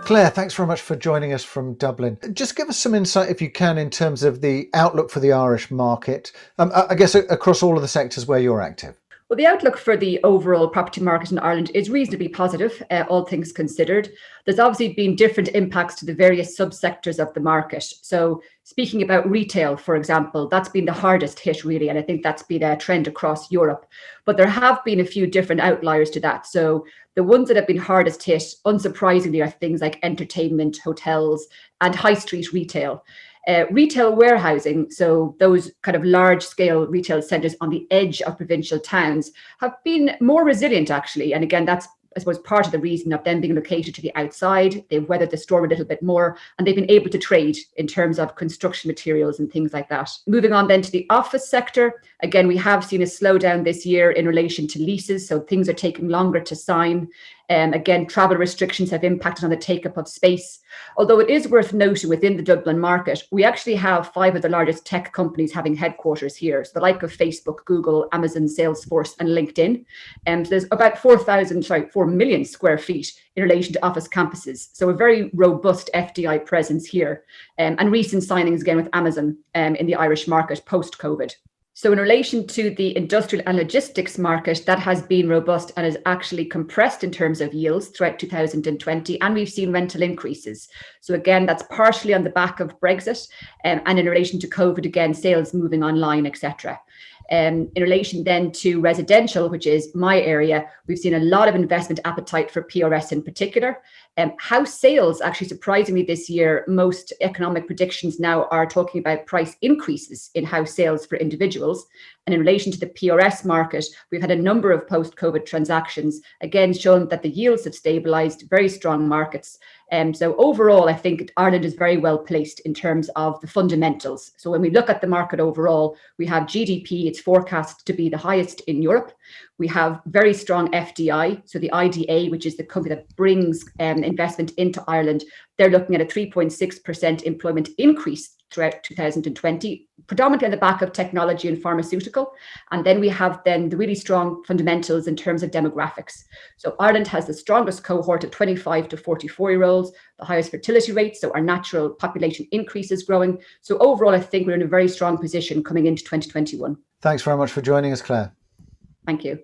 Claire, thanks very much for joining us from Dublin. Just give us some insight, if you can, in terms of the outlook for the Irish market, I guess across all of the sectors where you're active. Well, the outlook for the overall property market in Ireland is reasonably positive, all things considered. There's obviously been different impacts to the various subsectors of the market. So speaking about retail, for example, that's been the hardest hit really, and I think that's been a trend across Europe. But there have been a few different outliers to that. So the ones that have been hardest hit, unsurprisingly, are things like entertainment, hotels, and high street retail. Retail warehousing, so those kind of large scale retail centres on the edge of provincial towns, have been more resilient actually. And again, that's, I suppose, part of the reason of them being located to the outside. They've weathered the storm a little bit more, and they've been able to trade in terms of construction materials and things like that. Moving on then to the office sector, again, we have seen a slowdown this year in relation to leases, so things are taking longer to sign. Again, travel restrictions have impacted on the take-up of space. Although it is worth noting within the Dublin market, we actually have 5 of the largest tech companies having headquarters here. So the like of Facebook, Google, Amazon, Salesforce, and LinkedIn. So there's about 4 million square feet in relation to office campuses. So a very robust FDI presence here. And recent signings again with Amazon in the Irish market post-COVID. So in relation to the industrial and logistics market, that has been robust and has actually compressed in terms of yields throughout 2020, and we've seen rental increases. So again, that's partially on the back of Brexit, and in relation to COVID, again, sales moving online, etc. In relation then to residential, which is my area, we've seen a lot of investment appetite for PRS in particular. House sales, actually surprisingly this year, most economic predictions now are talking about price increases in house sales for individuals. And in relation to the PRS market, we've had a number of post-COVID transactions, again, showing that the yields have stabilised, very strong markets. So overall, I think Ireland is very well placed in terms of the fundamentals. So when we look at the market overall, we have GDP, it's forecast to be the highest in Europe. We have very strong FDI. So the IDA, which is the company that brings investment into Ireland, they're looking at a 3.6% employment increase throughout 2020, predominantly on the back of technology and pharmaceutical. And then we have then the really strong fundamentals in terms of demographics. So Ireland has the strongest cohort of 25 to 44-year-olds, the highest fertility rates, so our natural population increase is growing. So overall, I think we're in a very strong position coming into 2021. Thanks very much for joining us, Claire. Thank you.